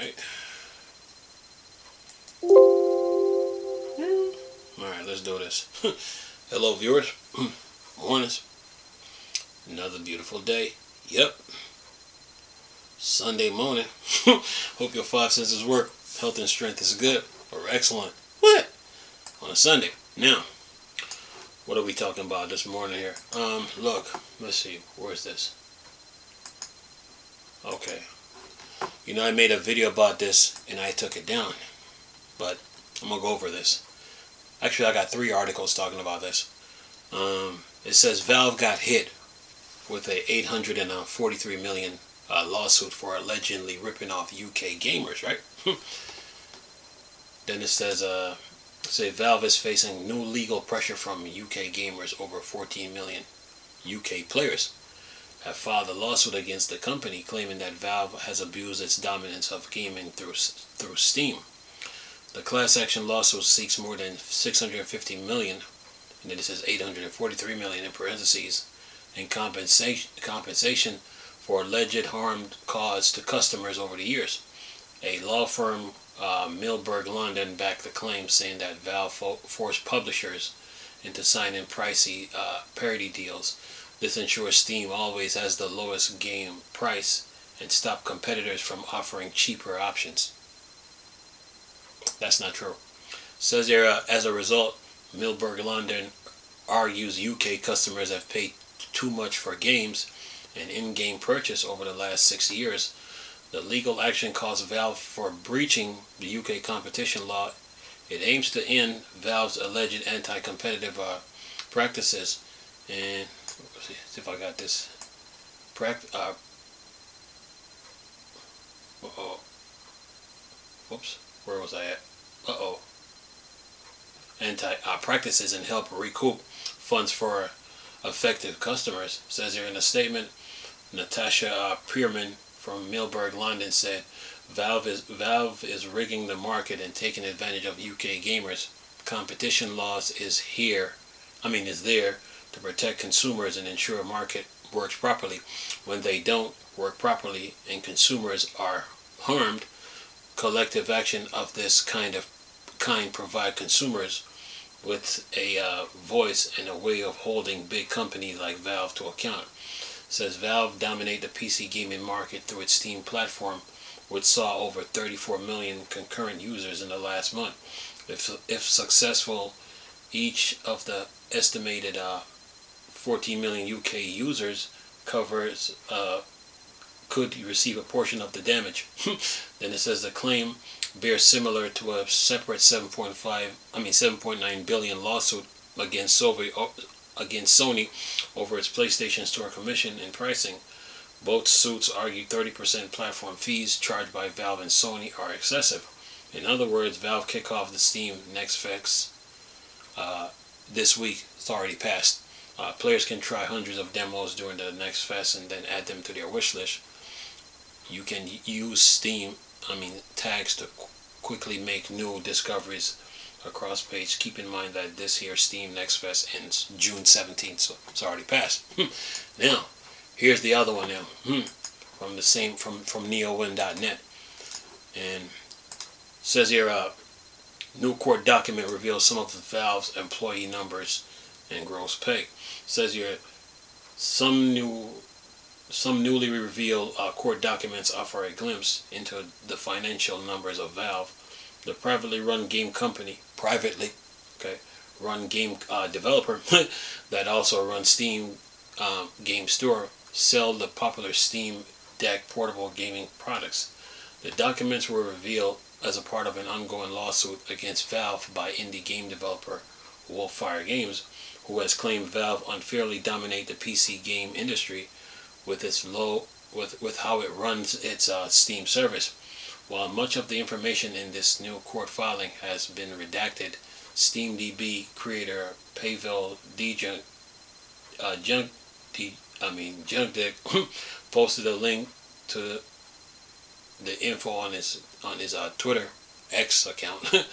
Alright. Alright, let's do this. Hello, viewers. Mornings. Another beautiful day. Yep. Sunday morning. Hope your five senses work. Health and strength is good or excellent. What? On a Sunday. Now, what are we talking about this morning here? Look. Let's see. Where's this? Okay. You know, I made a video about this and I took it down. But I'm going to go over this. Actually, I got 3 articles talking about this. It says Valve got hit with a $843 million lawsuit for allegedly ripping off UK gamers, right? Then it says, Valve is facing new legal pressure from UK gamers. Over 14 million UK players have filed a lawsuit against the company, claiming that Valve has abused its dominance of gaming through Steam. The class action lawsuit seeks more than 650 million, and then it says 843 million in parentheses, in compensation for alleged harm caused to customers over the years. A law firm, Milberg London, backed the claim, saying that Valve forced publishers into signing pricey parity deals. This ensures Steam always has the lowest game price and stop competitors from offering cheaper options. That's not true. Says here, as a result, Milberg London argues UK customers have paid too much for games and in-game purchase over the last 6 years. The legal action calls Valve for breaching the UK competition law. It aims to end Valve's alleged anti-competitive practices. And let's see if I got this. Whoops. Where was I at? Practices and help recoup funds for affected customers. It says here in a statement, Natasha Pierman from Milberg London said, Valve is rigging the market and taking advantage of UK gamers. Competition laws is there to protect consumers and ensure a market works properly. When they don't work properly and consumers are harmed, collective action of this kind provide consumers with a voice and a way of holding big companies like Valve to account. It says Valve dominate the PC gaming market through its Steam platform, which saw over 34 million concurrent users in the last month. If successful, each of the estimated 14 million UK users could receive a portion of the damage. Then it says the claim bears similar to a separate 7.9 billion lawsuit against Sony over its PlayStation Store commission and pricing. Both suits argue 30% platform fees charged by Valve and Sony are excessive. In other words, Valve kick off the Steam Next Fest this week. It's already passed. Players can try hundreds of demos during the Next Fest and then add them to their wish list. You can use Steam tags to quickly make new discoveries across page. Keep in mind that this here Steam Next Fest ends June 17th, so it's already passed. Now, here's the other one now. From the same from neowin.net, and says here, new court document reveals some of the Valve's employee numbers and gross pay. Says here, some newly revealed court documents offer a glimpse into the financial numbers of Valve. The privately run game developer that also runs Steam Game Store sell the popular Steam Deck portable gaming products. The documents were revealed as a part of an ongoing lawsuit against Valve by indie game developer Wolfire Games, who has claimed Valve unfairly dominate the PC game industry with how it runs its Steam service. While much of the information in this new court filing has been redacted, SteamDB creator Pavel Junkdick posted a link to the info on his Twitter X account.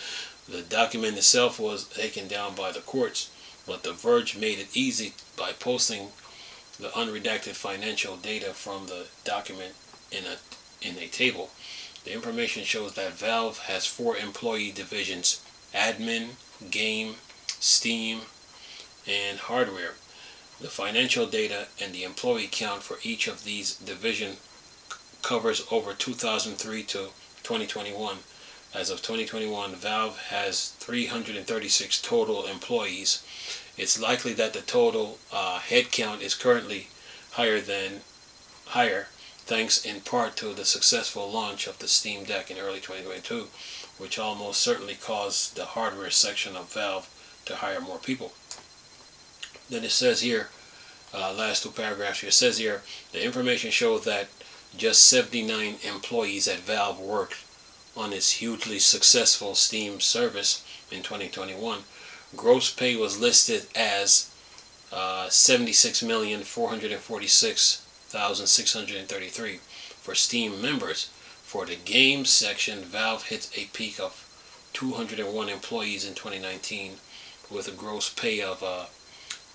The document itself was taken down by the courts, but The Verge made it easy by posting the unredacted financial data from the document in a table. The information shows that Valve has 4 employee divisions: admin, game, Steam, and hardware. The financial data and the employee count for each of these divisions covers over 2003 to 2021. As of 2021, Valve has 336 total employees. It's likely that the total head count is currently higher thanks in part to the successful launch of the Steam Deck in early 2022, which almost certainly caused the hardware section of Valve to hire more people. Then it says here, last 2 paragraphs here, it says here, the information shows that just 79 employees at Valve worked on its hugely successful Steam service in 2021. Gross pay was listed as $76,446,633 for Steam members. For the games section, Valve hit a peak of 201 employees in 2019 with a gross pay of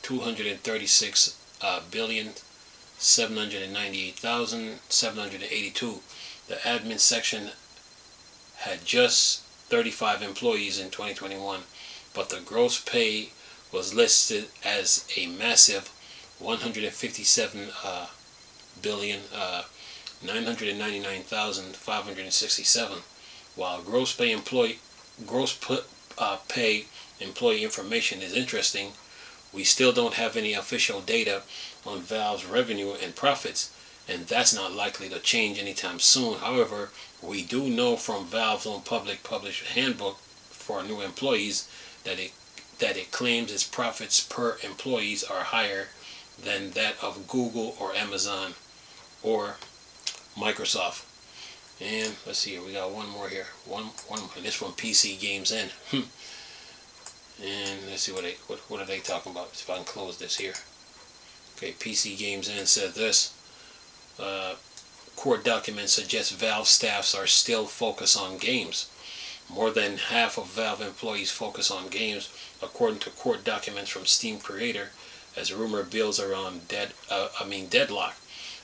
$236,798,782. The admin section had just 35 employees in 2021, but the gross pay was listed as a massive $157,999,567. While gross pay employee information is interesting, we still don't have any official data on Valve's revenue and profits, and that's not likely to change anytime soon. However, we do know from Valve's own published handbook for new employees that it claims its profits per employees are higher than that of Google or Amazon or Microsoft. And let's see here, we got one more here. One more. This from PC Games N. And let's see what are they talking about. If I can close this here. Okay, PC Games N said this. Court documents suggest Valve staffs are still focused on games. More than half of Valve employees focus on games, according to court documents from Steam Creator, as rumor builds around deadlock.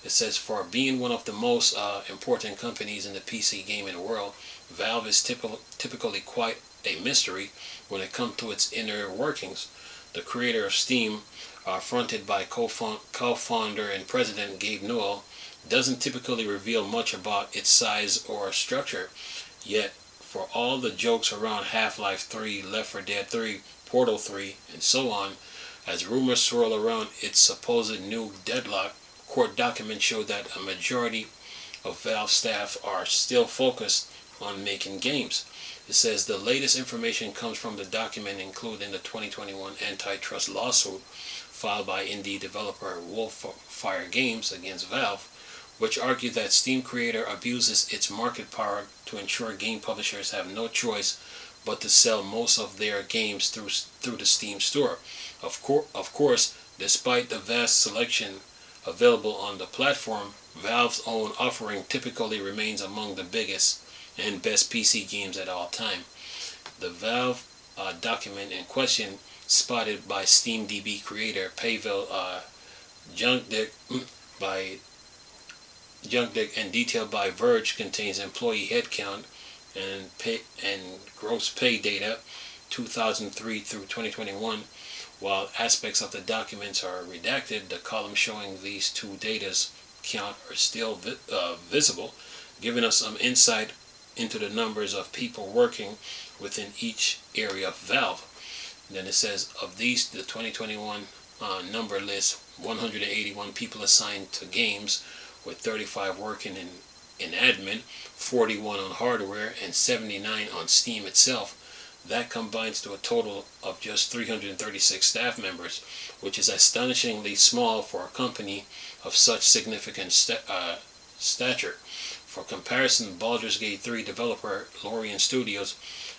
It says, for being one of the most important companies in the PC gaming world, Valve is typically quite a mystery when it comes to its inner workings. The creator of Steam, fronted by co-founder and president Gabe Newell, doesn't typically reveal much about its size or structure. Yet, for all the jokes around Half-Life 3, Left 4 Dead 3, Portal 3, and so on, as rumors swirl around its supposed new deadlock, court documents show that a majority of Valve staff are still focused on making games. It says the latest information comes from the document included in the 2021 antitrust lawsuit filed by indie developer Wolffire Games against Valve, which argued that Steam Creator abuses its market power to ensure game publishers have no choice but to sell most of their games through the Steam store. Of course, despite the vast selection available on the platform, Valve's own offering typically remains among the biggest and best PC games at all time. The Valve document in question, spotted by SteamDB creator Pavel Junkdick and detailed by Verge, contains employee headcount and gross pay data 2003 through 2021. While aspects of the documents are redacted, the columns showing these two data's count are still visible, giving us some insight into the numbers of people working within each area of Valve. And then it says, of these, the 2021 number lists 181 people assigned to games, with 35 working in admin, 41 on hardware, and 79 on Steam itself. That combines to a total of just 336 staff members, which is astonishingly small for a company of such significant stature. For comparison, Baldur's Gate 3 developer Larian Studios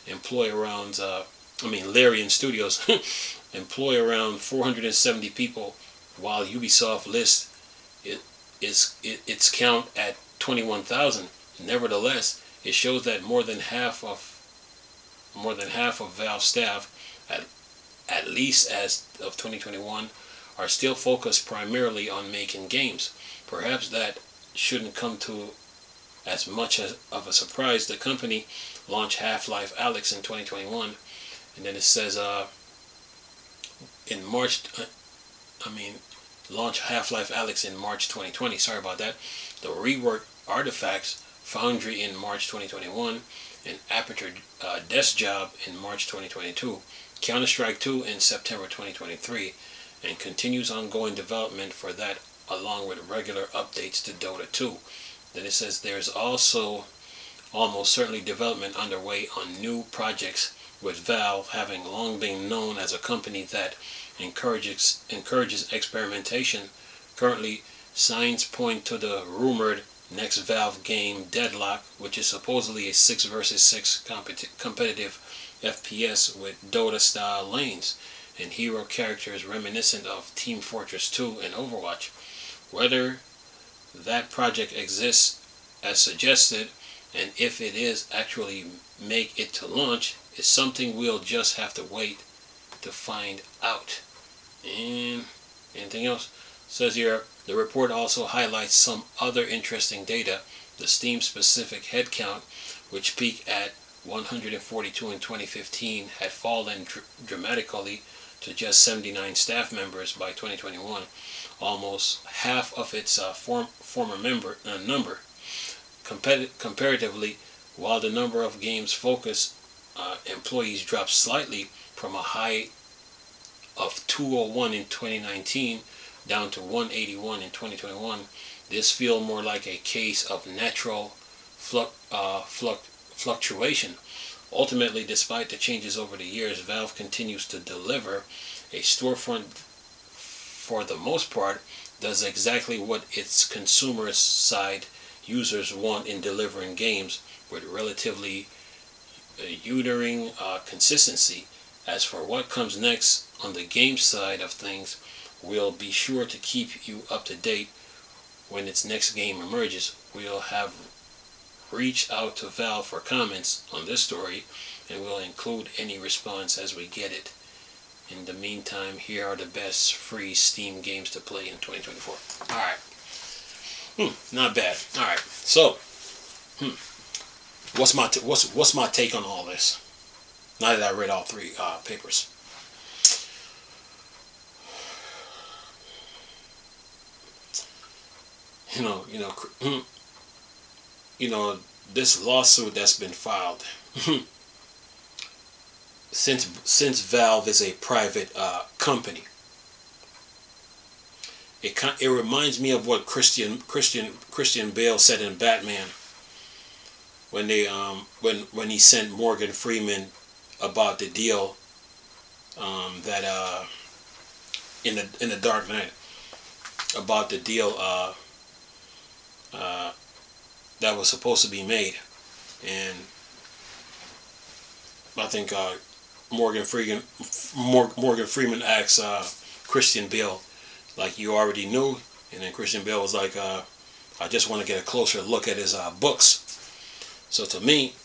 employ around 470 people, while Ubisoft lists its count at 21,000. Nevertheless, it shows that more than half of Valve staff, at least as of 2021, are still focused primarily on making games. Perhaps that shouldn't come as much of a surprise. The company launched Half-Life Alyx in 2021, and then it says in March. Launched Half-Life Alyx in March 2020. Sorry about that. The reworked Artifacts Foundry in March 2021, and Aperture Desk Job in March 2022. Counter-Strike 2 in September 2023, and continues ongoing development for that, along with regular updates to Dota 2. Then it says there's also almost certainly development underway on new projects, with Valve having long been known as a company that encourages experimentation. Currently, signs point to the rumored next Valve game, Deadlock, which is supposedly a 6 versus 6 competitive FPS with Dota-style lanes and hero characters reminiscent of Team Fortress 2 and Overwatch. Whether that project exists as suggested, and if it is actually make it to launch, is something we'll just have to wait to find out. And anything else? Says here, the report also highlights some other interesting data. The Steam specific headcount, which peaked at 142 in 2015, had fallen dramatically to just 79 staff members by 2021, almost half of its former number. Comparatively, while the number of games focused employees dropped slightly from a high of 201 in 2019 down to 181 in 2021, this feels more like a case of natural fluctuation. Ultimately, despite the changes over the years, Valve continues to deliver. A storefront, for the most part, does exactly what its consumer side users want in delivering games, with relatively uttering consistency. As for what comes next on the game side of things, we'll be sure to keep you up to date when its next game emerges. We'll have reached out to Valve for comments on this story, and we'll include any response as we get it. In the meantime, here are the best free Steam games to play in 2024. Alright. Not bad. Alright. So, what's my take on all this? Now that I read all three papers. This lawsuit that's been filed, since Valve is a private company, it reminds me of what Christian Bale said in Batman when they when he sent Morgan Freeman about the deal that in the Dark Knight, about the deal that was supposed to be made, and I think Morgan Freeman asked Christian Bale, like, you already knew, and then Christian Bale was like, I just want to get a closer look at his books. So to me,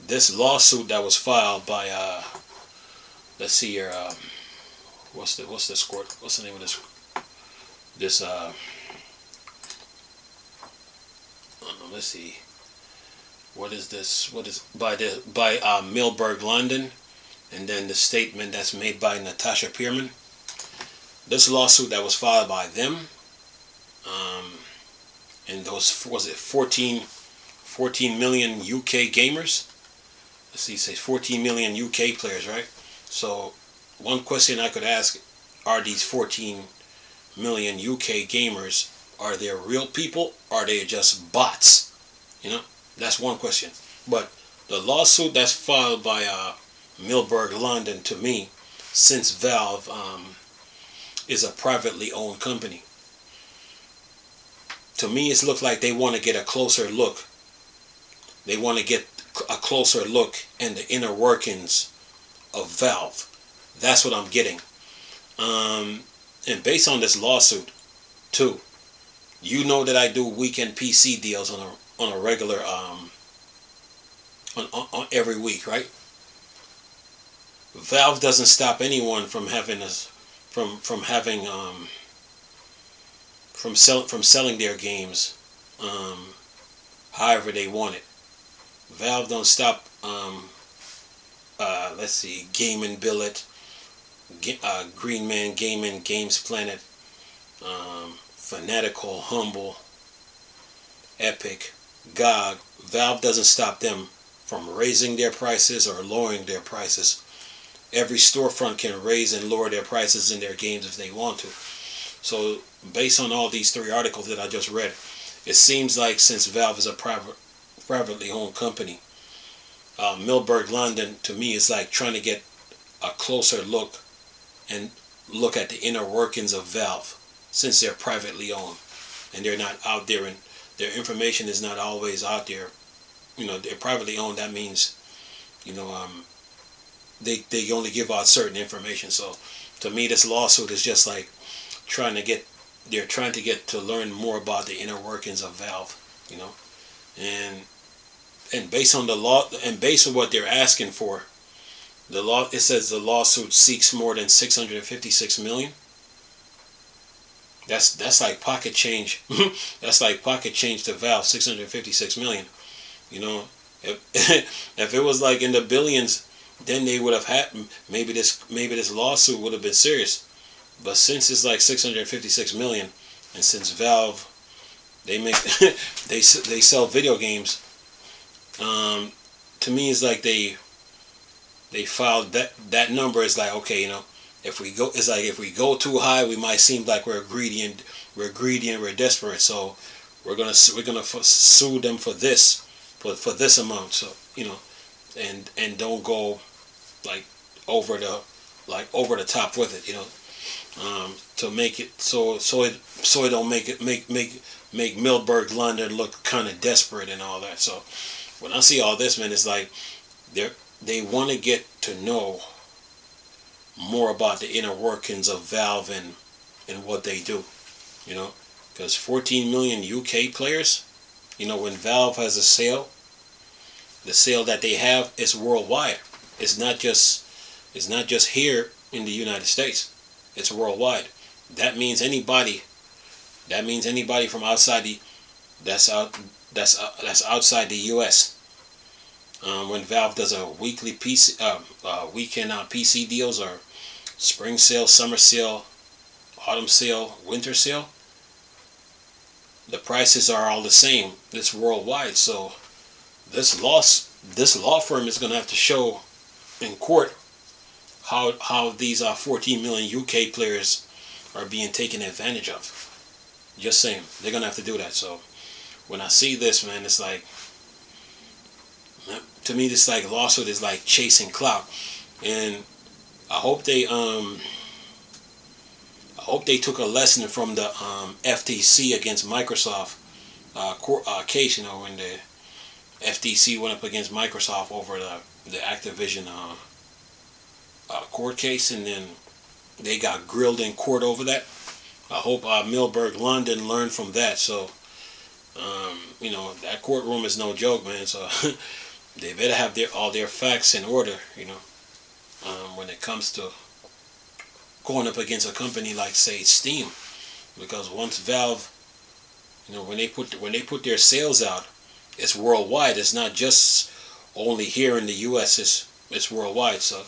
this lawsuit that was filed by let's see here, what's the name of this let's see, what is by Milberg London, and then the statement that's made by Natasha Pierman. This lawsuit that was filed by them, and those, was it 14 million UK gamers? Let's see, it says 14 million UK players, right? So one question I could ask, are these 14 million UK gamers, are they real people? Are they just bots? That's one question. But the lawsuit that's filed by Milberg London, to me, since Valve is a privately owned company, to me it looks like they want to get a closer look. They want to get a closer look in the inner workings of Valve. That's what I'm getting. And based on this lawsuit, too, you know that I do weekend PC deals on a regular on every week, right? Valve doesn't stop anyone from having selling their games however they want it. Valve don't stop. Let's see, Gaming Billet, Green Man Gaming, Games Planet, Fanatical, Humble, Epic, GOG. Valve doesn't stop them from raising their prices or lowering their prices. Every storefront can raise and lower their prices in their games if they want to. So based on all these 3 articles that I just read, it seems like since Valve is a privately owned company, Milberg London to me is like trying to get a closer look and look at the inner workings of Valve, since they're privately owned and they're not out there and their information is not always out there. You know, they're privately owned. That means, you know, they only give out certain information. So to me, this lawsuit is just like they're trying to get to learn more about the inner workings of Valve, you know, and based on the law and based on what they're asking for, the law, it says the lawsuit seeks more than 656 million. That's like pocket change. That's like pocket change to Valve, 656 million. You know, if it was like in the billions, then they would have had maybe this lawsuit would have been serious. But since it's like 656 million, and since Valve, they make they sell video games, to me it's like they filed that number is like, okay, you know, if we go too high, we might seem like we're greedy and we're desperate. So we're gonna sue them for this amount. So, you know, and don't go like over the top with it, you know, to make it so it don't make Milberg London look kind of desperate and all that. So when I see all this, man, it's like they want to get to know more about the inner workings of Valve and what they do, you know, because 14 million UK players, you know, when Valve has a sale, the sale that they have is worldwide. It's not just here in the United States. It's worldwide. That means anybody from outside that's outside the US. When Valve does a weekly weekend PC deals or spring sale, summer sale, autumn sale, winter sale, the prices are all the same. It's worldwide. So this law firm is going to have to show in court how these 14 million UK players are being taken advantage of. Just saying, they're going to have to do that. So when I see this, man, it's like, to me, this like lawsuit is like chasing clout, and I hope they took a lesson from the FTC against Microsoft case. You know, when the FTC went up against Microsoft over the Activision court case, and then they got grilled in court over that. I hope Milberg London learned from that. So you know, that courtroom is no joke, man. So they better have all their facts in order, you know, when it comes to going up against a company like, say, Steam, because once Valve, you know, when they put their sales out, it's worldwide. It's not just only here in the U.S. It's worldwide. So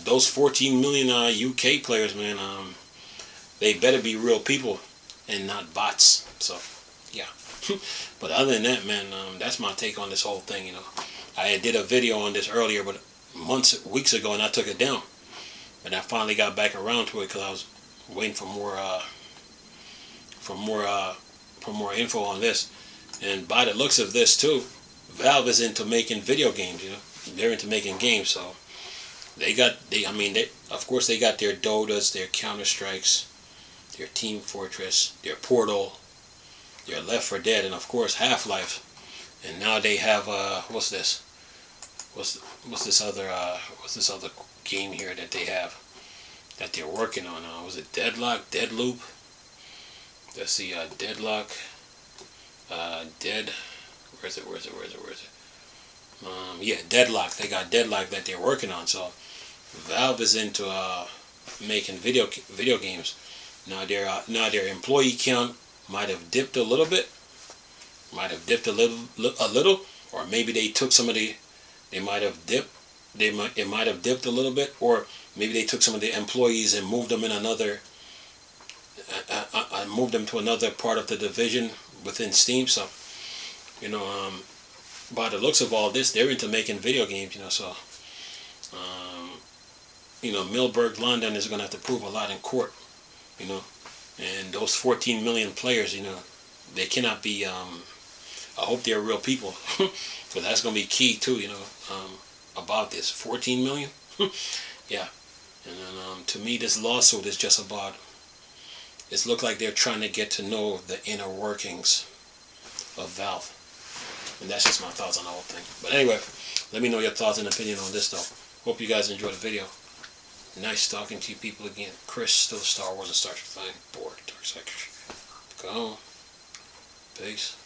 those 14 million UK players, man, they better be real people and not bots. So yeah. But other than that, man, that's my take on this whole thing. You know, I did a video on this earlier, but weeks ago, and I took it down. And I finally got back around to it because I was waiting for more info on this. And by the looks of this too, Valve is into making video games. You know, they're into making games. So of course they got their Dotas, their Counter Strikes, their Team Fortress, their Portal, their Left 4 Dead, and of course Half-Life. And now they have what's this? What's this other game here that they have that they're working on? Was it Deadlock, Deadloop? Let's see, Deadlock, where is it? Yeah, Deadlock. They got Deadlock that they're working on. So Valve is into making video games. Now their employee count might have dipped a little bit, might have dipped a little, or maybe they took some of the, they might have dipped, it might have dipped a little bit, or maybe they took some of the employees and moved them in another, moved them to another part of the division within Steam. So, you know, by the looks of all this, they're into making video games, you know. So, you know, Milberg London is going to have to prove a lot in court, you know. And those 14 million players, you know, they cannot be, I hope they're real people, because that's going to be key too, you know, about this. 14 million? Yeah. And then, to me, this lawsuit is just about, it's looked like they're trying to get to know the inner workings of Valve. And that's just my thoughts on the whole thing. But anyway, let me know your thoughts and opinion on this though. Hope you guys enjoyed the video. Nice talking to you people again. Chris, still Star Wars and Star Trek fan. Bored. Dark Sector. Go home. Peace.